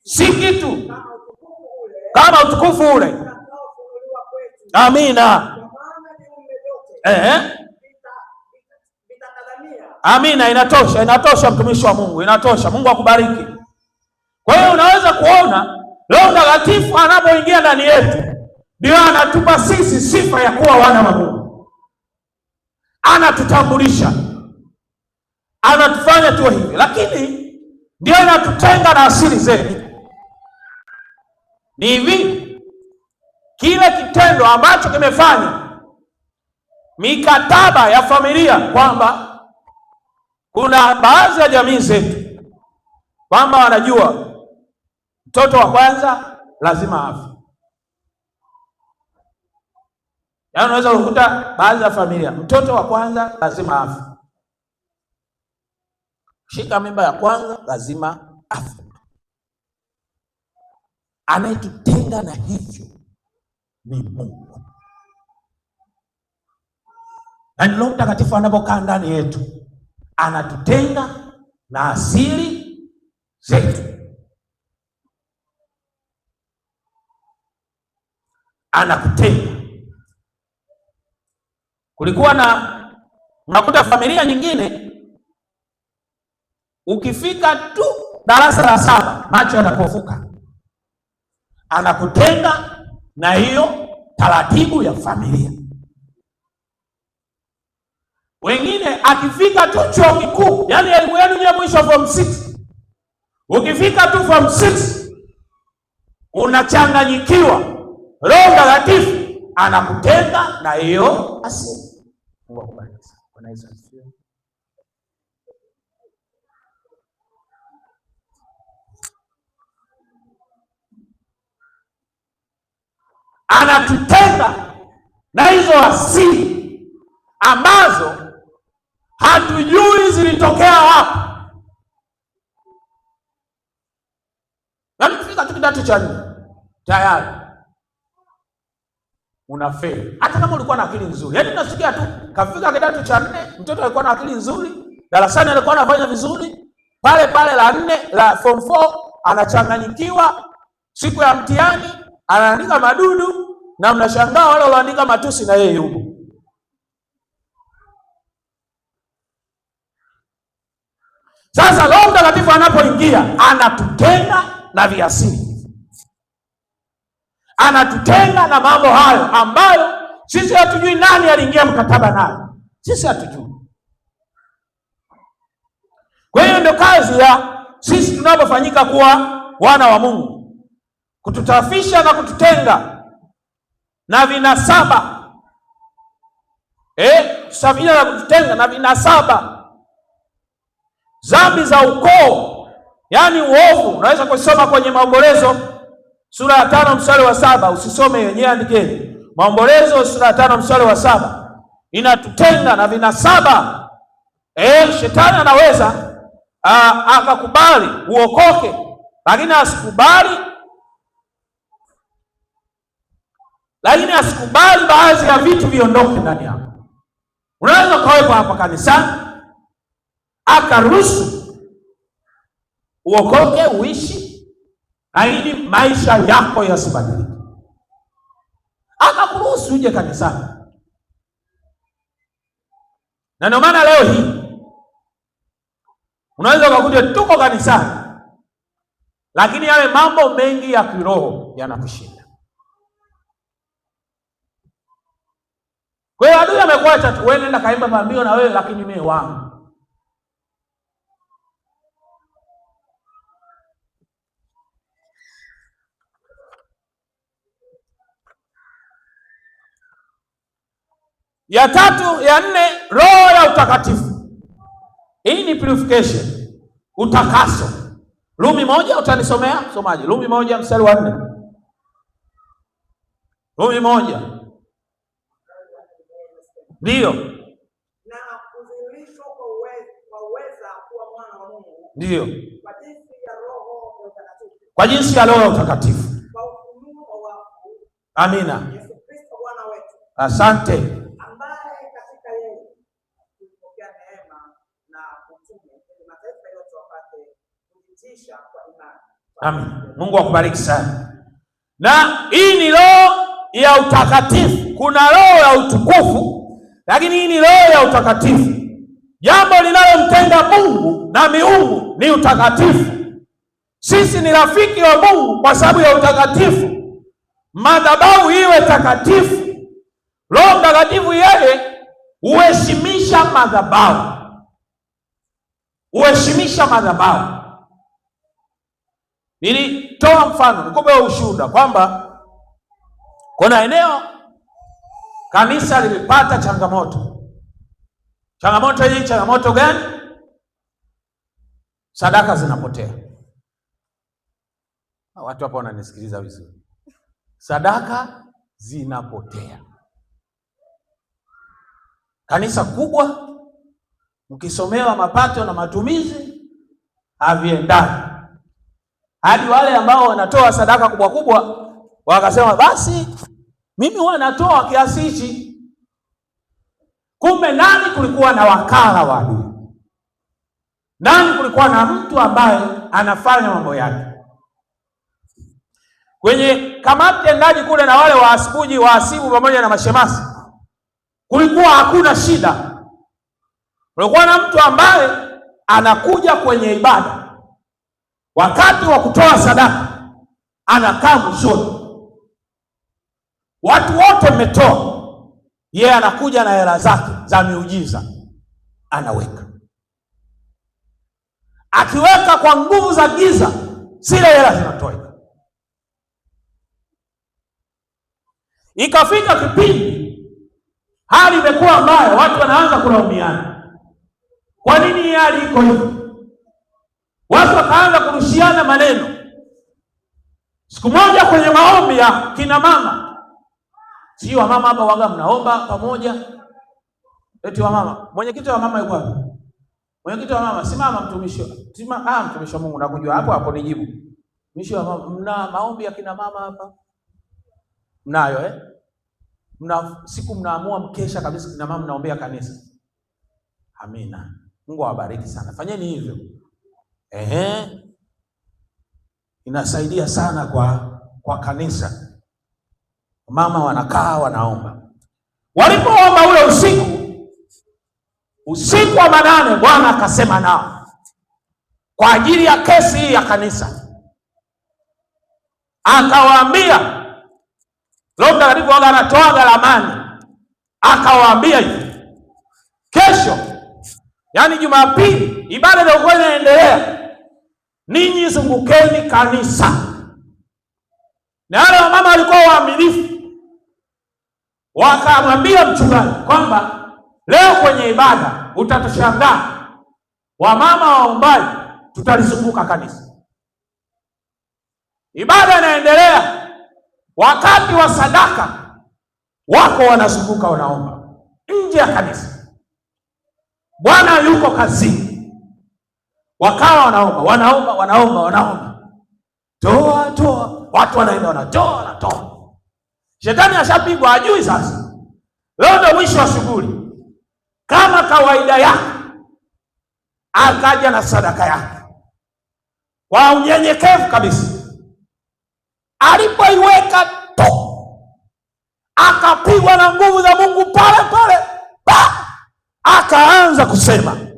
si kitu kama utukufu ule. Amina. Amina. Inatosha mtumishi wa Mungu, inatosha. Mungu akubariki. Kwa hiyo unaweza kuona Roho Mtakatifu anapoingia ndani yetu, ndio anatupa sisi sifa ya kuwa wana wa Mungu. Anatutambulisha, anatufanya tuwe hivi, lakini ndio inatutenga na asili zetu. Ni hivi, kile kitendo ambacho kimefanya mikataba ya familia, kwamba kuna baadhi ya jamii zetu kwamba wanajua mtoto wa kwanza lazima afe. Yaani unaweza kukuta baadhi ya familia, mtoto wa kwanza lazima afe, shika mimba ya kwanza lazima afe. Anayetutenga na hivyo ni Mungu. Na Roho Mtakatifu anapokaa ndani yetu, anatutenga na asili zetu, anakutenga. Kulikuwa unakuta familia nyingine, ukifika tu darasa la 7 macho yanapofuka, anakutenga na hiyo taratibu ya familia. Wengine akifika tu chuo kikuu, yani elimu yenu ya mwisho form 6, ukifika tu form 6 unachanganyikiwa. Roho Mtakatifu anakutenga na hiyo asili. Mungu akubariki. Bwana Yesu asifiwe. Anatutenga na hizo asili ambazo hatujui zilitokea wapi. Na ukifika tu kidato cha 4 tayari unafeli, hata kama ulikuwa na akili nzuri. Yaani unasikia tu kafika kidato cha 4, mtoto alikuwa na akili nzuri, darasani alikuwa anafanya vizuri, pale la 4 la form 4 anachanganyikiwa, siku ya mtihani anaandika madudu, na mnashangaa wale walioandika matusi na yeye yupo. Sasa Roho Mtakatifu anapoingia, anatutenga na viasili, anatutenga na mambo hayo ambayo sisi hatujui nani aliingia mkataba nayo, sisi hatujui. Kwa hiyo ndio kazi ya sisi tunapofanyika kuwa wana wa Mungu. kututafisha na kututenga na vinasaba. Tusafisha na kututenga na vinasaba, dhambi za ukoo, yaani uovu. Unaweza kusoma kwenye Maombolezo sura ya 5 mstari wa 7. Usisome yenyewe, andikeni Maombolezo sura ya 5 mstari wa 7. Inatutenga na vinasaba. Shetani anaweza akakubali uokoke, lakini asikubali baadhi ya vitu viondoke ndani yako. Unaweza ukawepo hapa kanisani akaruhusu uokoke, uishi, lakini maisha yako yasibadilike. Akakuruhusu uje kanisani. Na ndio maana leo hii unaweza ukakuta tuko kanisani, lakini yale mambo mengi ya kiroho yanakushinda. Kwa hiyo adui amekuacha tu, wewe nenda kaimba pambio na wewe, lakini mimi wangu. Ya 3, ya 4, roho ya utakatifu. Hii ni purification, utakaso. Rumi 1, utanisomea msomaji? Rumi 1 mstari wa 4. Rumi 1. Ndio. Na kudhihirishwa kwa uweza kuwa mwana wa Mungu. Ndio. Kwa jinsi ya roho ya utakatifu. Kwa jinsi ya roho ya utakatifu. Kwa ufunuo wa wafu. Amina. Yesu Kristo Bwana wetu. Asante. Ambaye katika yeye tulipokea neema na utume ili mataifa yote wapate kujitisha kwa imani. Amen. Mungu akubariki sana. Na hii ni roho ya utakatifu. Kuna roho ya utukufu, lakini hii ni roho ya utakatifu. Jambo linalomtenga Mungu na miungu ni utakatifu. Sisi ni rafiki wa Mungu kwa sababu ya utakatifu. Madhabahu iwe takatifu. Roho Mtakatifu yeye uheshimisha madhabahu. Uheshimisha madhabahu. Nilitoa mfano, nikupe ushuhuda kwamba kuna eneo kanisa lilipata changamoto. Changamoto hii, changamoto gani? Sadaka zinapotea. Watu hapa wananisikiliza vizuri. Sadaka zinapotea. Kanisa kubwa, mkisomewa mapato na matumizi haviendani. Hadi wale ambao wanatoa sadaka kubwa kubwa wakasema basi mimi huwa natoa kiasi hichi. Kumbe ndani kulikuwa na wakala wa adui. Ndani kulikuwa na mtu ambaye anafanya mambo yake. Kwenye kamati tendaji kule na wale wahasibu pamoja na mashemasi, kulikuwa hakuna shida. Kulikuwa na mtu ambaye anakuja kwenye ibada, wakati wa kutoa sadaka anakaa mwishoni. Watu wote mmetoa, yeye anakuja na hela zake za miujiza anaweka. Akiweka kwa nguvu za giza, zile hela zinatoweka. Ikafika kipindi hali imekuwa mbaya, watu wanaanza kulaumiana. Kwa nini hii hali iko hivi? Watu wakaanza kurushiana maneno. Siku moja kwenye maombi ya kina mama, sio wa mama hapa waga mnaomba pamoja. Eti wa mama, mwenyekiti wa mama yuko wapi? Mwenyekiti wa mama, simama mtumishi. Mtumishi wa Mungu nakujua hapo nijibu. Mtumishi wa mama, mna maombi ya kina mama hapa? Mnayo siku mnaamua mkesha kabisa kina mama mnaombea kanisa. Amina. Mungu awabariki sana. Fanyeni hivyo. Inasaidia sana kwa kanisa. Mama wanakaa wanaomba. Walipoomba ule usiku wa manane, Bwana akasema nao kwa ajili ya kesi hii ya kanisa. Akawaambia, Roho Mtakatifu anatoa galamani, akawaambia hivi, kesho, yaani Jumapili, ibada itakuwa inaendelea. Ninyi zungukeni kanisa. Na wale wamama walikuwa waaminifu, wakamwambia mchungaji kwamba leo kwenye ibada utatushangaa, wamama waombaji tutalizunguka kanisa. Ibada inaendelea, wakati wa sadaka wako wanazunguka wanaomba nje ya kanisa. Bwana yuko kazini, wakawa wanaomba, toa, watu wanaenda wanatoa. Shetani ashapigwa, hajui sasa. Leo ndio mwisho wa shughuli. Kama kawaida yake, akaja na sadaka yake kwa unyenyekevu kabisa. Alipoiweka akapigwa na nguvu za Mungu pale, akaanza kusema, mimi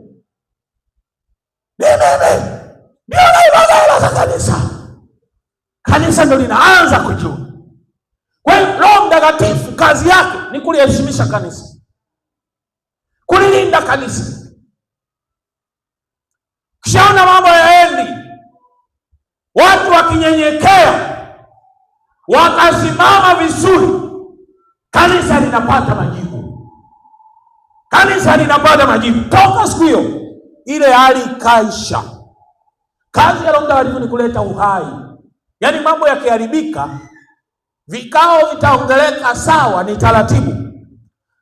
ndio naibaga hela za kanisa. Kanisa ndio linaanza kujua. Kwa hiyo Roho Mtakatifu kazi yake ni kuliheshimisha kanisa, kulilinda kanisa. Kishaona mambo yaendi, watu wakinyenyekea, wakasimama vizuri, kanisa linapata majibu. Toka siku hiyo ile hali ikaisha. Kazi ya Roho Mtakatifu ni kuleta uhai. Yaani mambo yakiharibika, vikao vitaongeleka sawa, ni taratibu,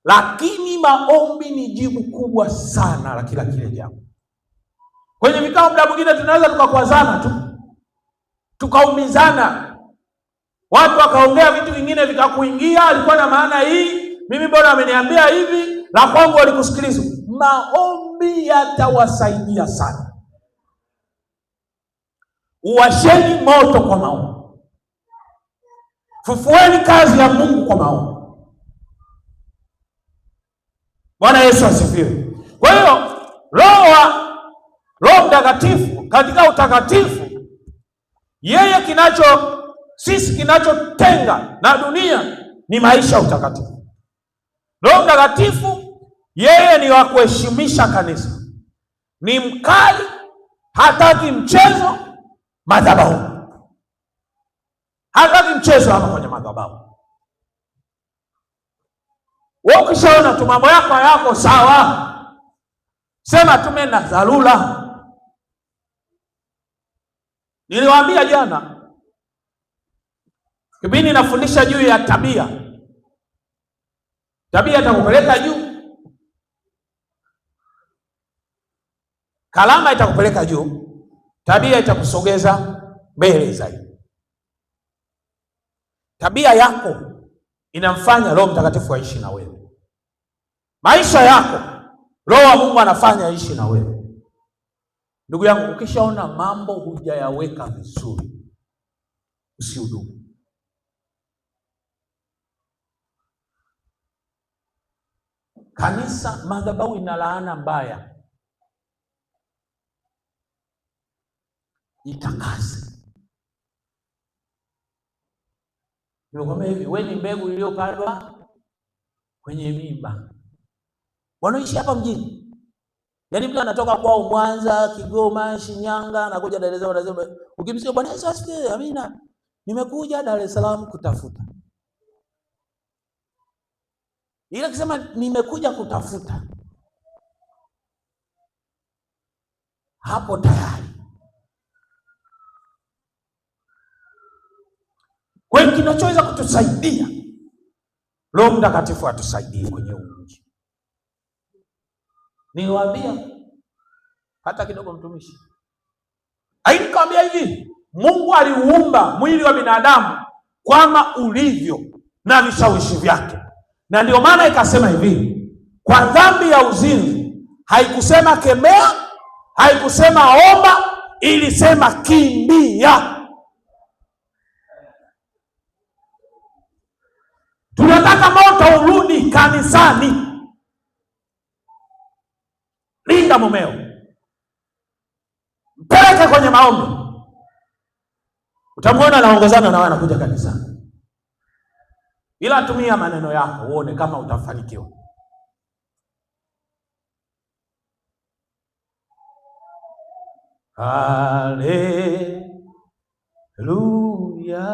lakini maombi ni jibu kubwa sana la kila kile jambo. Kwenye vikao muda mwingine tunaweza tukakwazana tu, tukaumizana, watu wakaongea vitu vingine vikakuingia, alikuwa na maana hii, mimi mbona ameniambia hivi, la kwangu walikusikiliza. Maombi yatawasaidia sana. Uwasheni moto kwa maombi, fufueni kazi ya Mungu kwa maombi. Bwana Yesu asifiwe. Kwa hiyo Roho Mtakatifu katika utakatifu, yeye kinachotenga na dunia ni maisha ya utakatifu. Roho Mtakatifu yeye ni wa kuheshimisha kanisa, ni mkali, hataki mchezo madhabahu, hataki mchezo hapa kwenye madhabahu. Wewe ukishaona tu mambo yako hayako sawa, sema tume na dharura. Niliwaambia jana kipindi nafundisha juu ya tabia. Tabia itakupeleka juu, kalama itakupeleka juu, tabia itakusogeza mbele zaidi. Tabia yako inamfanya Roho Mtakatifu aishi na wewe. Maisha yako Roho wa Mungu anafanya aishi na wewe. Ndugu yangu, ukishaona mambo hujayaweka vizuri, usihudumu. Kanisa, madhabahu ina laana mbaya. Itakase. Nimekwambia hivi, wewe ni mbegu iliyopandwa kwenye mimba. Wanaishi hapa mjini. Yaani mtu anatoka kwao Mwanza, Kigoma, Shinyanga, anakuja Dar es Salaam, anasema ukimsikia Bwana Yesu asifiwe, amina, nimekuja Dar es Salaam kutafuta. Ila akisema nimekuja kutafuta, hapo tayari. Kwa hiyo kinachoweza kutusaidia, Roho Mtakatifu atusaidie kwenye uumbaji. Niwaambia hata kidogo mtumishi, nikamwambia hivi, Mungu aliuumba mwili wa binadamu kama ulivyo na vishawishi vyake, na ndio maana ikasema hivi, kwa dhambi ya uzinzi haikusema kemea, haikusema omba, ilisema kimbia. Tunataka moto urudi kanisani. Linda mumeo, mpeleke kwenye maombi, utamwona anaongozana na wewe anakuja kanisani. Ila tumia maneno yako uone kama utafanikiwa. Haleluya,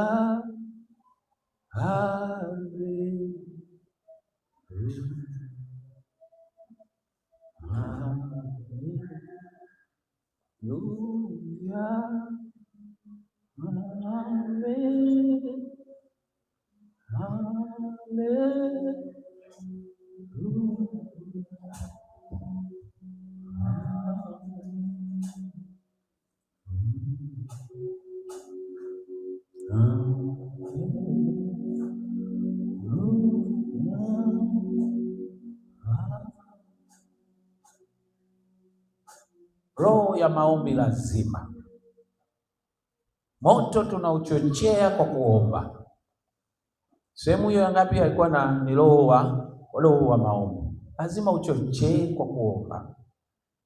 Roho ya maombi lazima. Moto tunauchochea kwa kuomba. Sehemu hiyo ngapi alikuwa ni roho wa maombi? Lazima uchochee kwa kuomba.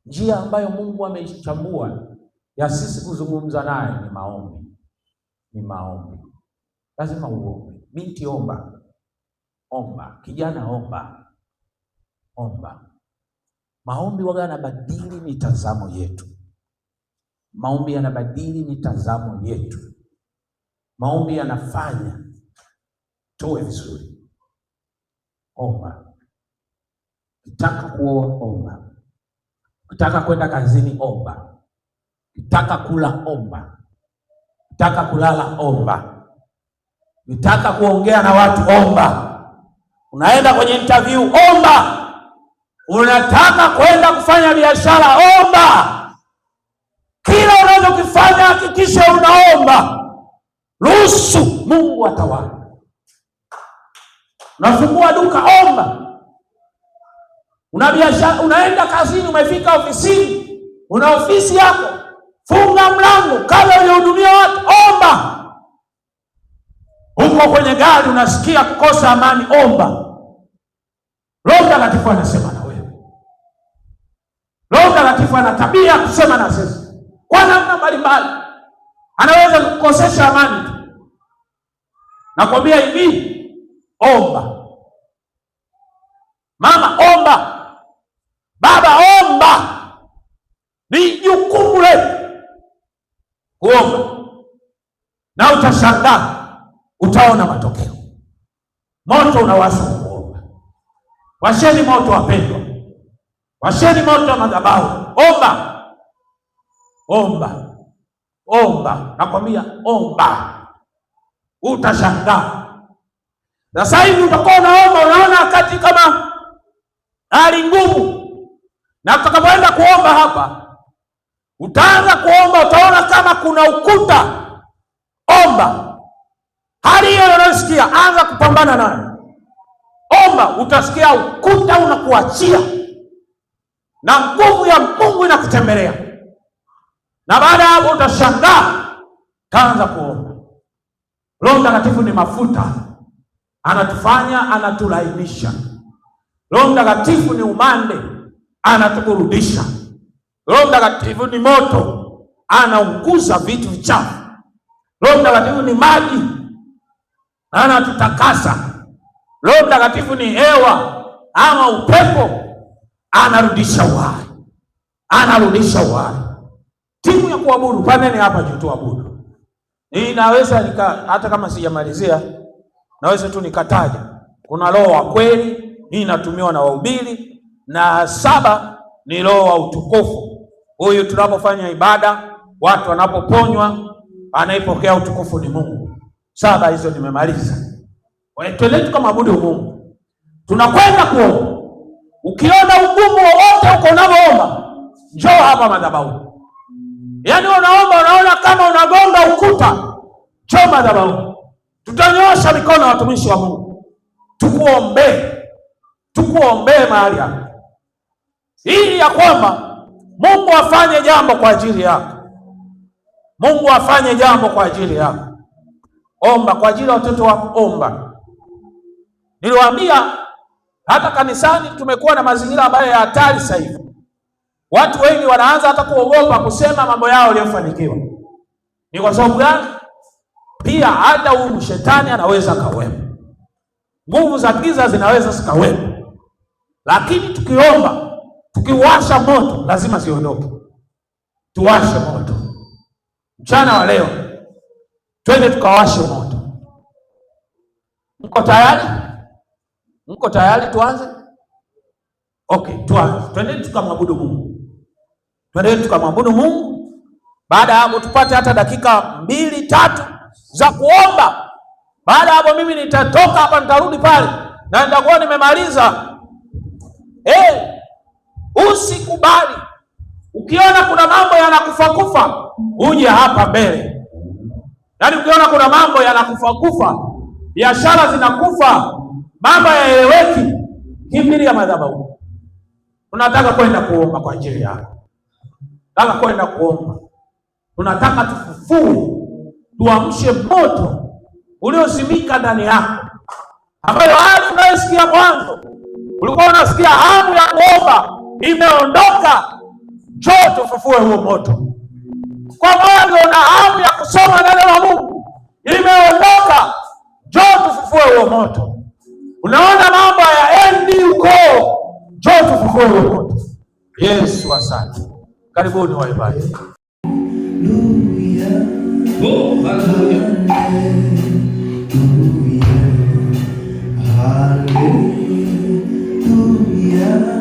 Njia ambayo Mungu ameichambua ya sisi kuzungumza naye ni maombi. Ni maombi. Lazima uombe. Binti omba. Omba. Kijana omba. Omba. Maombi waga yanabadili mitazamo yetu. Maombi yanabadili mitazamo yetu. Maombi yanafanya tuwe vizuri. Omba. Ukitaka kuoa omba. Ukitaka kwenda kazini omba. Ukitaka kula omba. Ukitaka kulala omba. Ukitaka kuongea na watu omba. Unaenda kwenye interview omba. Unataka kwenda kufanya biashara omba. Kila unachokifanya hakikisha unaomba. Ruhusu Mungu atawala. Unafungua duka omba. Una biashara, unaenda kazini, umefika ofisini, una ofisi yako, funga mlango kabla hujahudumia watu omba. Uko kwenye gari unasikia kukosa amani omba. Roho Mtakatifu anasema na wewe. Roho Mtakatifu ana tabia kusema na sisi kwa namna mbalimbali. Anaweza kukosesha amani tu. Nakwambia hivi, omba. Mama omba. Baba omba. Ni jukumu letu kuomba. Na utashangaa, utaona matokeo. Moto unawasha kuomba. Washeni moto wapendwa. Washeni moto wa madhabahu. Omba. Omba. Omba. Nakwambia omba. Utashangaa. Sasa hivi utakuwa unaomba, unaona wakati kama hali ngumu. Na utakapoenda kuomba hapa, utaanza kuomba, utaona kama kuna ukuta. Omba. Hali hiyo unayosikia, anza kupambana nayo. Omba, utasikia ukuta unakuachia. Na nguvu ya Mungu inakutembelea. Na baada ya hapo utashangaa, utaanza kuomba. Roho Mtakatifu ni mafuta. Anatufanya, anatulainisha. Roho Mtakatifu ni umande, anatuburudisha. Roho Mtakatifu ni moto, anaunguza vitu vichafu. Roho Mtakatifu ni maji, anatutakasa. Roho Mtakatifu ni hewa ama upepo, anarudisha uhai. Anarudisha uhai. Timu ya kuabudu, paneni hapa juu tuabudu. Naweza hata kama sijamalizia, naweza tu nikataja. Kuna roho wa kweli, hii inatumiwa na wahubiri, na 7 ni roho wa utukufu. Huyu tunapofanya ibada, watu wanapoponywa, anaipokea utukufu ni Mungu. 7 hizo nimemaliza. Twende tukamwabudu Mungu. Tunakwenda kuomba. Ukiona ugumu wowote uko unaomba, njoo hapa madhabahu. Yaani unaomba unaona kama unagonga ukuta, njoo madhabahu. Tutanyosha mikono watumishi wa Mungu. Tukuombee mahali hapa. Ili ya kwamba Mungu afanye jambo kwa ajili yako. Mungu afanye jambo kwa ajili yako. Omba kwa ajili ya watoto wako, omba. Niliwaambia hata kanisani tumekuwa na mazingira ambayo ya hatari sasa hivi. Watu wengi wanaanza hata kuogopa kusema mambo yao yaliyofanikiwa. Ni kwa sababu gani? Pia hata huyu shetani anaweza kawepo. Nguvu za giza zinaweza zikawepo. Lakini tukiomba, tukiwasha moto, lazima ziondoke. Tuwashe moto. Mchana wa leo twende tukawashe moto. Mko tayari? Mko tayari tuanze? Okay, tuanze. Twendeni tukamwabudu Mungu. Twendeni tukamwabudu Mungu. Baada ya hapo tupate hata dakika 2-3 za kuomba. Baada ya hapo mimi nitatoka hapa, nitarudi pale na nitakuwa nimemaliza. Usikubali. Ukiona kuna mambo yanakufa uje hapa mbele. Yaani ukiona kuna mambo yanakufa, biashara zinakufa, mambo yaeleweki, kimbilia madhabahu. Tunataka kwenda kuomba kwa ajili yako. Tunataka kwenda kuomba. Tunataka tufufue, tuamshe moto uliozimika ndani yako, ambayo hali unayosikia mwanzo ulikuwa unasikia hamu ya kuomba imeondoka. Njoo tufufue huo moto. Kwa moyo una hamu ya kusoma neno la Mungu imeondoka. Njoo tufufue huo moto. Unaona mambo hayaendi huko, njoo tufufue huo moto. Yesu asante. Karibuni waimbaji. Hallelujah.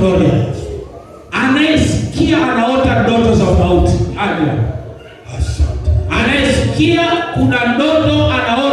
Gloria. Anayesikia anaota ndoto za mauti. Anayesikia kuna ndoto anaota